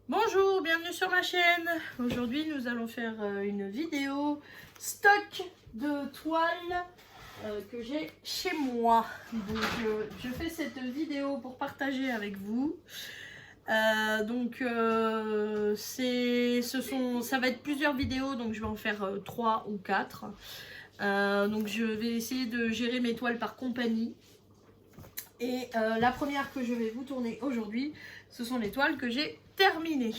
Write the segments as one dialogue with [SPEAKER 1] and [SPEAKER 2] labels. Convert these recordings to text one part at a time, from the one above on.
[SPEAKER 1] Bonjour, bienvenue sur ma chaîne. Aujourd'hui nous allons faire une vidéo stock de toiles que j'ai chez moi. Donc je fais cette vidéo pour partager avec vous. Ça va être plusieurs vidéos, donc je vais en faire 3 ou 4. Donc je vais essayer de gérer mes toiles par compagnie. Et la première que je vais vous tourner aujourd'hui, ce sont les toiles que j'ai terminées.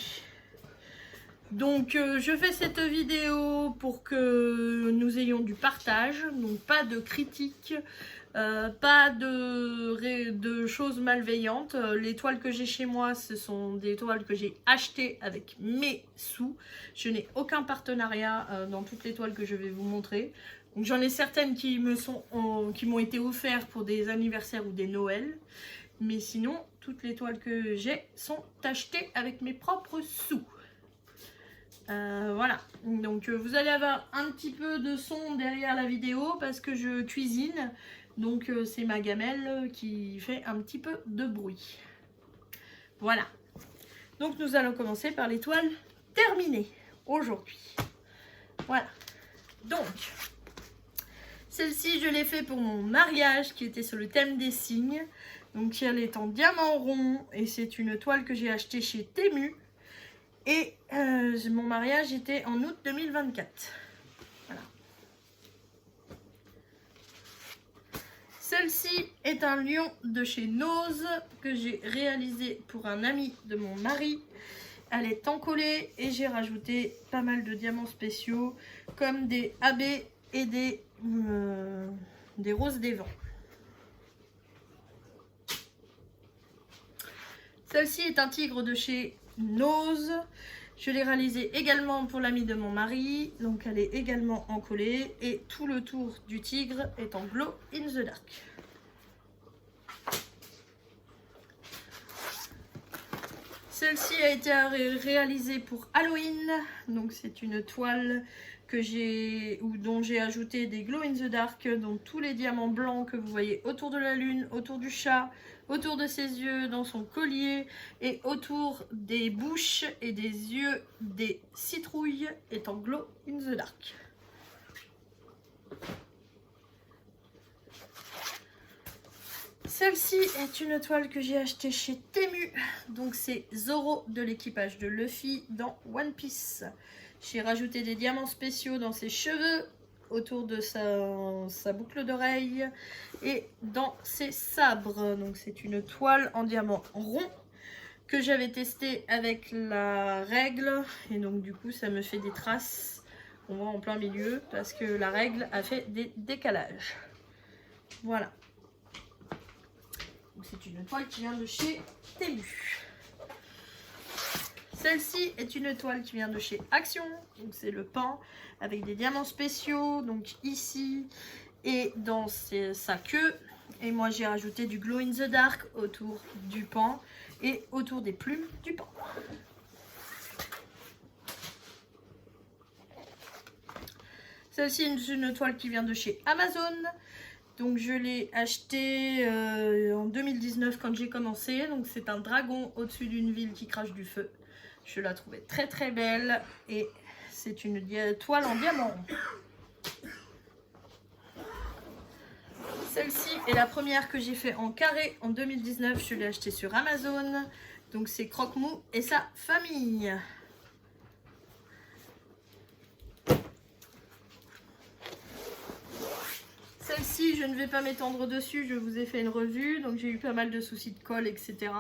[SPEAKER 1] Donc je fais cette vidéo pour que nous ayons du partage, donc pas de critiques, pas de choses malveillantes. Les toiles que j'ai chez moi, ce sont des toiles que j'ai achetées avec mes sous. Je n'ai aucun partenariat dans toutes les toiles que je vais vous montrer. J'en ai certaines qui m'ont été offertes pour des anniversaires ou des Noëls. Mais sinon, toutes les toiles que j'ai sont achetées avec mes propres sous. Voilà, donc vous allez avoir un petit peu de son derrière la vidéo parce que je cuisine. Donc c'est ma gamelle qui fait un petit peu de bruit. Voilà, donc nous allons commencer par les toiles terminées aujourd'hui. Voilà, donc celle-ci je l'ai fait pour mon mariage qui était sur le thème des cygnes. Donc elle est en diamant rond et c'est une toile que j'ai achetée chez Temu. Et mon mariage était en août 2024. Voilà. Celle-ci est un lion de chez Nose que j'ai réalisé pour un ami de mon mari. Elle est encollée et j'ai rajouté pas mal de diamants spéciaux comme des AB et des roses des vents. Celle-ci est un tigre de chez Nose. Je l'ai réalisé également pour l'ami de mon mari. Donc elle est également encollée. Et tout le tour du tigre est en glow in the dark. Celle-ci a été réalisée pour Halloween. Donc c'est une toile dont j'ai ajouté des glow in the dark, donc tous les diamants blancs que vous voyez autour de la lune, autour du chat, autour de ses yeux, dans son collier et autour des bouches et des yeux des citrouilles est en glow in the dark. Celle-ci est une toile que j'ai achetée chez Temu, donc c'est Zoro de l'équipage de Luffy dans One Piece. J'ai rajouté des diamants spéciaux dans ses cheveux, autour de sa boucle d'oreille et dans ses sabres. Donc c'est une toile en diamant rond que j'avais testé avec la règle. Et donc du coup ça me fait des traces, on voit en plein milieu, parce que la règle a fait des décalages. Voilà. C'est une toile qui vient de chez Temu. Celle-ci est une toile qui vient de chez Action, donc c'est le pan avec des diamants spéciaux, donc ici et dans sa queue. Et moi j'ai rajouté du glow in the dark autour du pan et autour des plumes du pan. Celle-ci est une toile qui vient de chez Amazon. Donc je l'ai acheté en 2019 quand j'ai commencé. Donc c'est un dragon au-dessus d'une ville qui crache du feu. Je la trouvais très très belle et c'est une toile en diamant. Celle-ci est la première que j'ai fait en carré en 2019. Je l'ai achetée sur Amazon. Donc c'est Croque-Mou et sa famille. Celle-ci, je ne vais pas m'étendre dessus, je vous ai fait une revue, donc j'ai eu pas mal de soucis de colle, etc.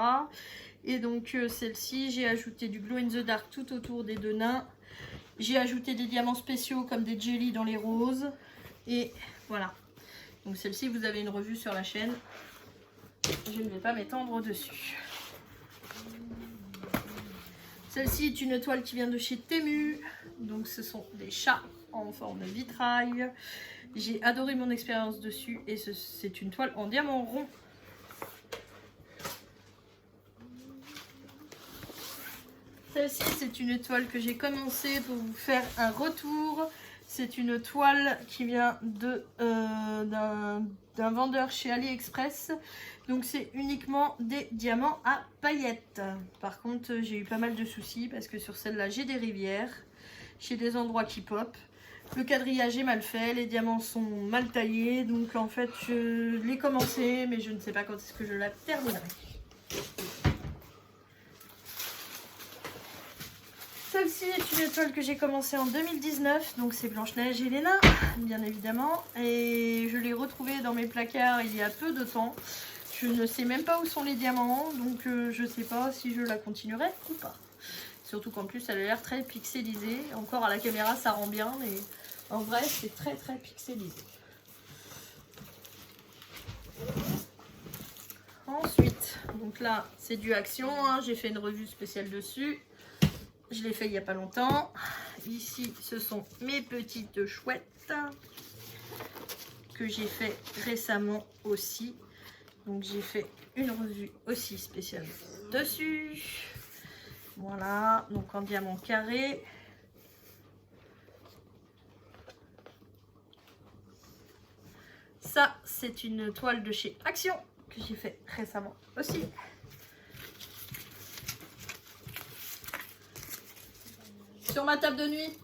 [SPEAKER 1] Et donc celle-ci, j'ai ajouté du glow in the dark tout autour des deux nains. J'ai ajouté des diamants spéciaux comme des jelly dans les roses. Et voilà. Donc celle-ci, vous avez une revue sur la chaîne. Je ne vais pas m'étendre dessus. Celle-ci est une toile qui vient de chez Temu. Donc ce sont des chats en forme de vitrail. J'ai adoré mon expérience dessus et c'est une toile en diamant rond. Celle-ci, c'est une toile que j'ai commencé pour vous faire un retour. C'est une toile qui vient d'un vendeur chez AliExpress. Donc c'est uniquement des diamants à paillettes. Par contre, j'ai eu pas mal de soucis parce que sur celle-là, j'ai des rivières. J'ai des endroits qui pop. Le quadrillage est mal fait, les diamants sont mal taillés. Donc en fait, je l'ai commencé, mais je ne sais pas quand est-ce que je la terminerai. Celle-ci est une étoile que j'ai commencée en 2019, donc c'est Blanche-Neige et Léna, bien évidemment. Et je l'ai retrouvée dans mes placards il y a peu de temps. Je ne sais même pas où sont les diamants, donc je ne sais pas si je la continuerai ou pas. Surtout qu'en plus elle a l'air très pixelisée. Encore à la caméra ça rend bien, mais en vrai c'est très pixelisé. Ensuite, donc là c'est du Action, hein, j'ai fait une revue spéciale dessus. Je l'ai fait il n'y a pas longtemps. Ici, ce sont mes petites chouettes que j'ai fait récemment aussi. Donc, j'ai fait une revue aussi spéciale dessus. Voilà, donc en diamant carré. Ça, c'est une toile de chez Action que j'ai fait récemment aussi. Sur ma table de nuit.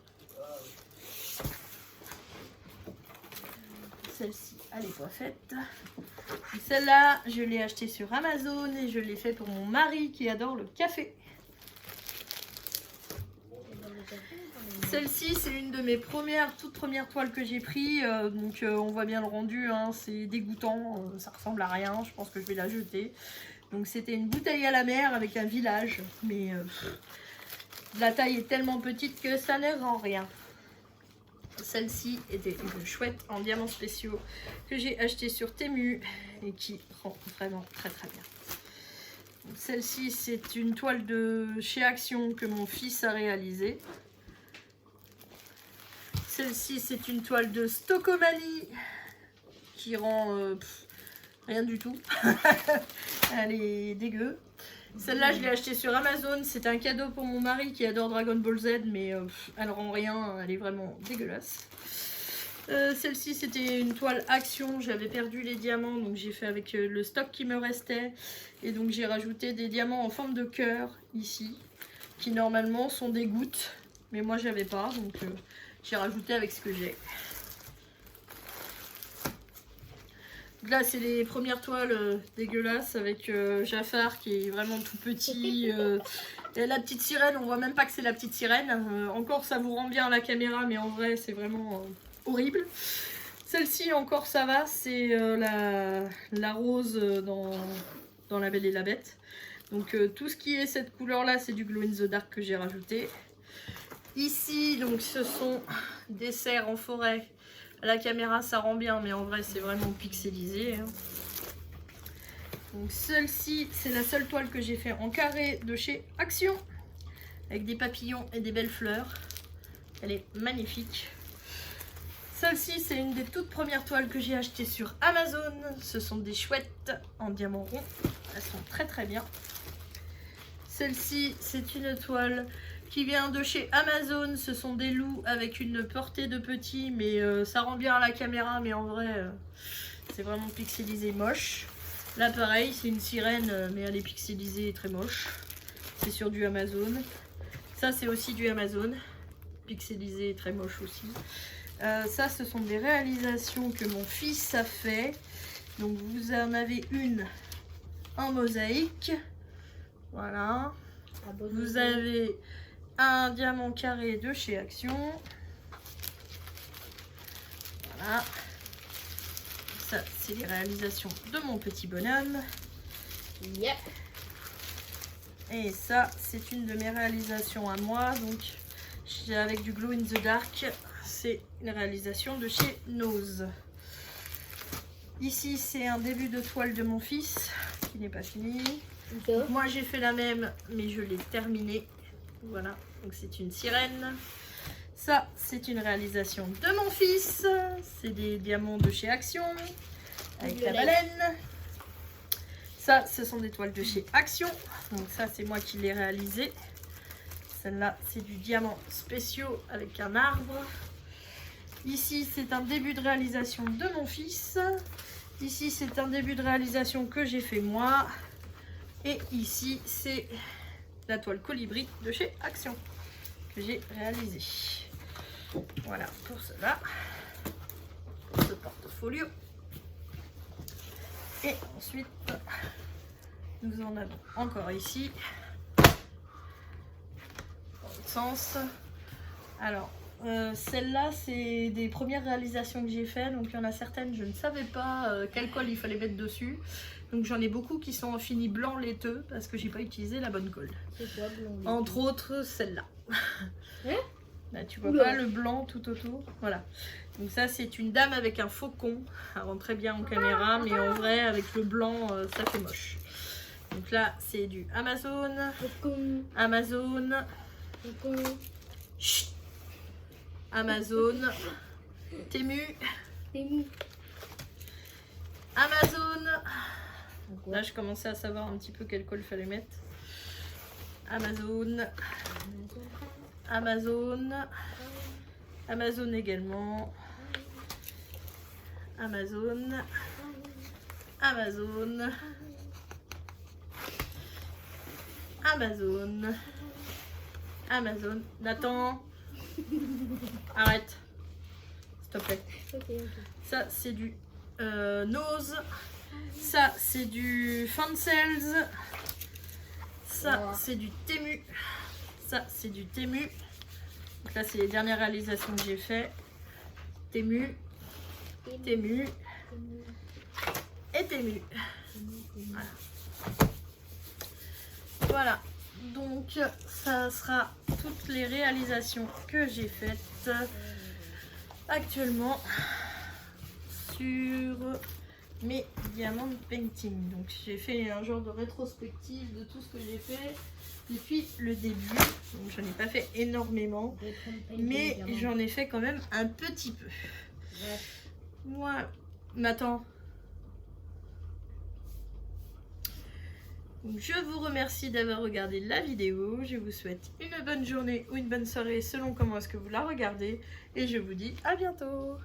[SPEAKER 1] Celle-ci, elle n'est pas faite. Celle-là, je l'ai achetée sur Amazon et je l'ai fait pour mon mari qui adore le café. Celle-ci, c'est une de mes toutes premières toiles que j'ai pris. Donc, on voit bien le rendu. Hein, c'est dégoûtant. Ça ressemble à rien. Je pense que je vais la jeter. Donc, c'était une bouteille à la mer avec un village. Mais... la taille est tellement petite que ça ne rend rien. Celle-ci était une chouette en diamants spéciaux que j'ai acheté sur Temu et qui rend vraiment très bien. Celle-ci, c'est une toile de chez Action que mon fils a réalisée. Celle-ci, c'est une toile de Stockomanie qui rend rien du tout. Elle est dégueu. Celle-là, je l'ai achetée sur Amazon. C'est un cadeau pour mon mari qui adore Dragon Ball Z, mais elle rend rien. Elle est vraiment dégueulasse. Celle-ci, c'était une toile Action. J'avais perdu les diamants, donc j'ai fait avec le stock qui me restait. Et donc, j'ai rajouté des diamants en forme de cœur ici, qui normalement sont des gouttes. Mais moi, j'avais pas, donc j'ai rajouté avec ce que j'ai. Là, c'est les premières toiles dégueulasses avec Jafar qui est vraiment tout petit. Et la petite sirène, on voit même pas que c'est la petite sirène. Encore, ça vous rend bien à la caméra, mais en vrai, c'est vraiment horrible. Celle-ci, encore, ça va. C'est la rose dans La Belle et la Bête. Donc, tout ce qui est cette couleur-là, c'est du Glow in the Dark que j'ai rajouté. Ici, donc, ce sont des cerfs en forêt. À la caméra ça rend bien, mais en vrai c'est vraiment pixelisé. Hein. Donc celle-ci, c'est la seule toile que j'ai fait en carré de chez Action. Avec des papillons et des belles fleurs. Elle est magnifique. Celle-ci, c'est une des toutes premières toiles que j'ai achetées sur Amazon. Ce sont des chouettes en diamant rond. Elles sont très bien. Celle-ci, c'est une toile qui vient de chez Amazon. Ce sont des loups avec une portée de petits, mais ça rend bien à la caméra, mais en vrai c'est vraiment pixelisé moche. Là pareil, c'est une sirène, mais elle est pixelisée et très moche. C'est sur du Amazon. Ça c'est aussi du Amazon, pixelisé et très moche aussi. Ça, ce sont des réalisations que mon fils a fait. Donc vous en avez une en mosaïque, voilà. Vous avez un diamant carré de chez Action. Voilà. Ça, c'est les réalisations de mon petit bonhomme.
[SPEAKER 2] Yeah.
[SPEAKER 1] Et ça, c'est une de mes réalisations à moi. Donc, avec du Glow in the Dark. C'est une réalisation de chez Nose. Ici, c'est un début de toile de mon fils qui n'est pas fini. Donc, moi, j'ai fait la même, mais je l'ai terminée. Voilà. Donc c'est une sirène. Ça, c'est une réalisation de mon fils. C'est des diamants de chez Action avec la baleine. Ça, ce sont des toiles de chez Action. Donc ça, c'est moi qui l'ai réalisé. Celle-là, c'est du diamant spéciaux avec un arbre. Ici, c'est un début de réalisation de mon fils. Ici, c'est un début de réalisation que j'ai fait moi. Et ici, c'est la toile colibri de chez Action que j'ai réalisée. Voilà pour cela. Ce portfolio. Et ensuite, nous en avons encore ici. Dans l'autre sens. Alors, celle-là, c'est des premières réalisations que j'ai fait. Donc, il y en a certaines, je ne savais pas quelle colle il fallait mettre dessus. Donc, j'en ai beaucoup qui sont en fini blanc laiteux parce que j'ai pas utilisé la bonne colle.
[SPEAKER 2] C'est quoi blanc laiteux?
[SPEAKER 1] Entre autres, celle-là.
[SPEAKER 2] Hein?
[SPEAKER 1] Là, tu vois pas le blanc tout autour. Voilà. Donc, ça, c'est une dame avec un faucon. Ça rend très bien en caméra, mais en vrai, avec le blanc, ça fait moche. Donc là, c'est du Amazon. Amazon. Chut. Amazon, Temu, Amazon. Là, je commençais à savoir un petit peu quelle colle fallait mettre. Amazon, Amazon, Amazon également. Amazon, Amazon, Amazon, Amazon. Nathan. Arrête, s'il te plaît.
[SPEAKER 2] Okay.
[SPEAKER 1] Ça, c'est du Nose. Ça, c'est du Fancels. Ça, c'est du Temu. Ça, c'est du Temu. Donc là, c'est les dernières réalisations que j'ai fait. Temu, Temu et Temu. Voilà. Voilà. Donc, ça sera toutes les réalisations que j'ai faites actuellement sur mes diamants painting. Donc, j'ai fait un genre de rétrospective de tout ce que j'ai fait depuis le début. Donc, j'en ai pas fait énormément, mais j'en ai fait quand même un petit peu. Voilà. Nathan. Je vous remercie d'avoir regardé la vidéo, je vous souhaite une bonne journée ou une bonne soirée selon comment est-ce que vous la regardez et je vous dis à bientôt.